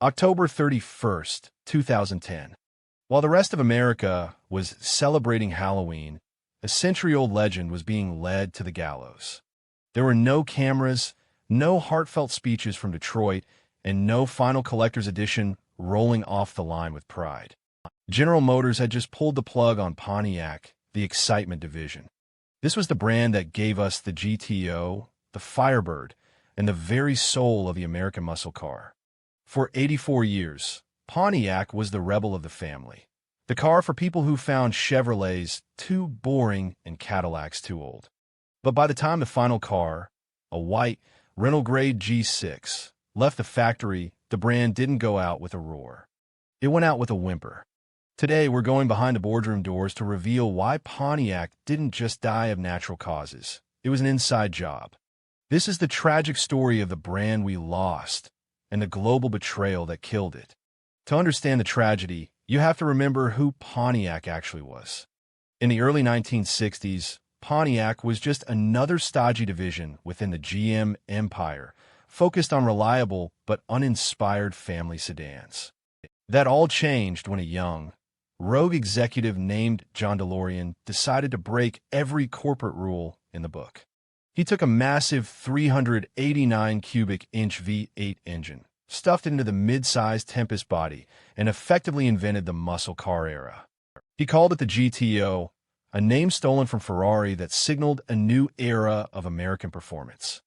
October 31st, 2010. While the rest of America was celebrating Halloween, a century-old legend was being led to the gallows. There were no cameras, no heartfelt speeches from Detroit, and no final collector's edition rolling off the line with pride. General Motors had just pulled the plug on Pontiac, the excitement division. This was the brand that gave us the GTO, the Firebird, and the very soul of the American muscle car. For 84 years, Pontiac was the rebel of the family. The car for people who found Chevrolets too boring and Cadillacs too old. But by the time the final car, a white rental-grade G6, left the factory, the brand didn't go out with a roar. It went out with a whimper. Today, we're going behind the boardroom doors to reveal why Pontiac didn't just die of natural causes. It was an inside job. This is the tragic story of the brand we lost and the global betrayal that killed it. To understand the tragedy, you have to remember who Pontiac actually was. In the early 1960s, Pontiac was just another stodgy division within the GM empire, focused on reliable but uninspired family sedans. That all changed when a young, rogue executive named John DeLorean decided to break every corporate rule in the book. He took a massive 389 cubic inch V8 engine, stuffed into the mid-sized Tempest body, and effectively invented the muscle car era. He called it the GTO, a name stolen from Ferrari that signaled a new era of American performance.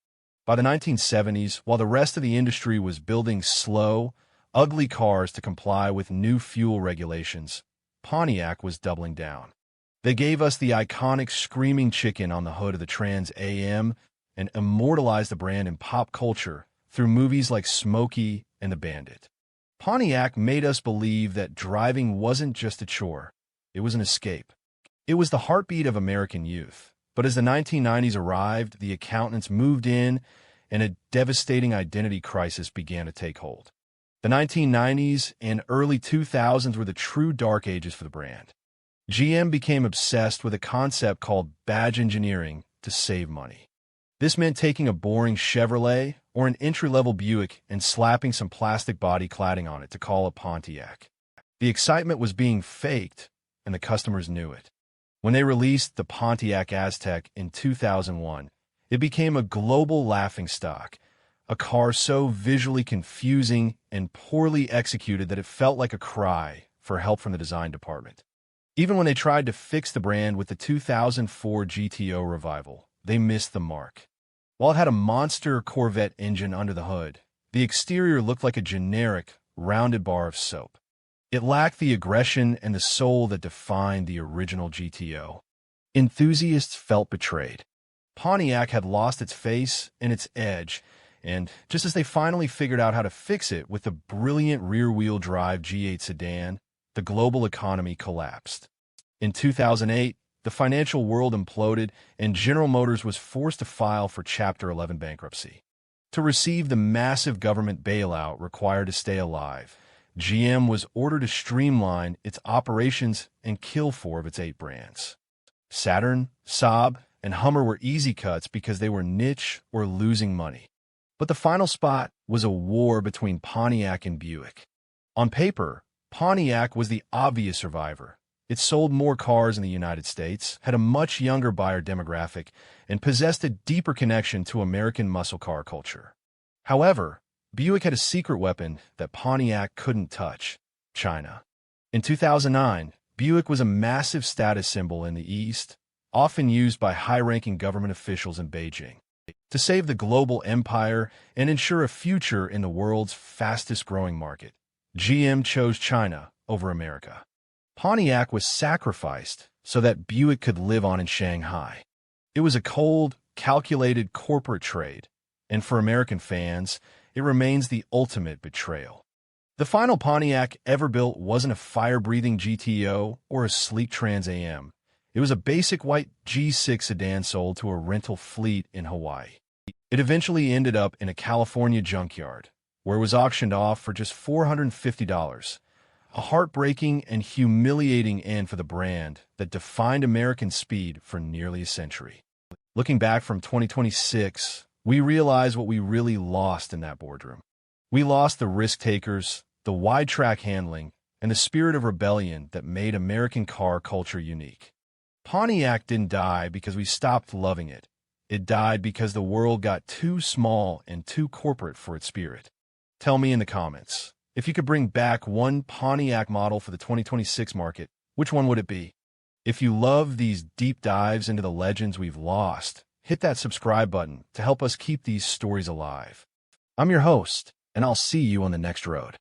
By the 1970s, while the rest of the industry was building slow, ugly cars to comply with new fuel regulations, Pontiac was doubling down. They gave us the iconic screaming chicken on the hood of the Trans Am and immortalized the brand in pop culture through movies like Smokey and the Bandit. Pontiac made us believe that driving wasn't just a chore, it was an escape. It was the heartbeat of American youth. But as the 1990s arrived, the accountants moved in, and a devastating identity crisis began to take hold. The 1990s and early 2000s were the true dark ages for the brand. GM became obsessed with a concept called badge engineering to save money. This meant taking a boring Chevrolet or an entry-level Buick and slapping some plastic body cladding on it to call it Pontiac. The excitement was being faked, and the customers knew it. When they released the Pontiac Aztec in 2001, it became a global laughingstock, a car so visually confusing and poorly executed that it felt like a cry for help from the design department. Even when they tried to fix the brand with the 2004 GTO revival, they missed the mark. While it had a monster Corvette engine under the hood, the exterior looked like a generic, rounded bar of soap. It lacked the aggression and the soul that defined the original GTO. Enthusiasts felt betrayed. Pontiac had lost its face and its edge, and just as they finally figured out how to fix it with the brilliant rear-wheel drive G8 sedan, the global economy collapsed. In 2008, the financial world imploded, and General Motors was forced to file for Chapter 11 bankruptcy. To receive the massive government bailout required to stay alive, GM was ordered to streamline its operations and kill 4 of its 8 brands. Saturn, Saab, and Hummer were easy cuts because they were niche or losing money. But the final spot was a war between Pontiac and Buick. On paper, Pontiac was the obvious survivor. It sold more cars in the United States, had a much younger buyer demographic, and possessed a deeper connection to American muscle car culture. However, Buick had a secret weapon that Pontiac couldn't touch: China. In 2009, Buick was a massive status symbol in the East, often used by high-ranking government officials in Beijing. To save the global empire and ensure a future in the world's fastest-growing market, GM chose China over America. Pontiac was sacrificed so that Buick could live on in Shanghai. It was a cold, calculated corporate trade, and for American fans, it remains the ultimate betrayal. The final Pontiac ever built wasn't a fire-breathing GTO or a sleek Trans Am. It was a basic white G6 sedan sold to a rental fleet in Hawaii. It eventually ended up in a California junkyard, where it was auctioned off for just $450, a heartbreaking and humiliating end for the brand that defined American speed for nearly a century. Looking back from 2026, we realize what we really lost in that boardroom. We lost the risk-takers, the wide-track handling, and the spirit of rebellion that made American car culture unique. Pontiac didn't die because we stopped loving it. It died because the world got too small and too corporate for its spirit. Tell me in the comments, if you could bring back one Pontiac model for the 2026 market, which one would it be? If you love these deep dives into the legends we've lost, hit that subscribe button to help us keep these stories alive. I'm your host, and I'll see you on the next road.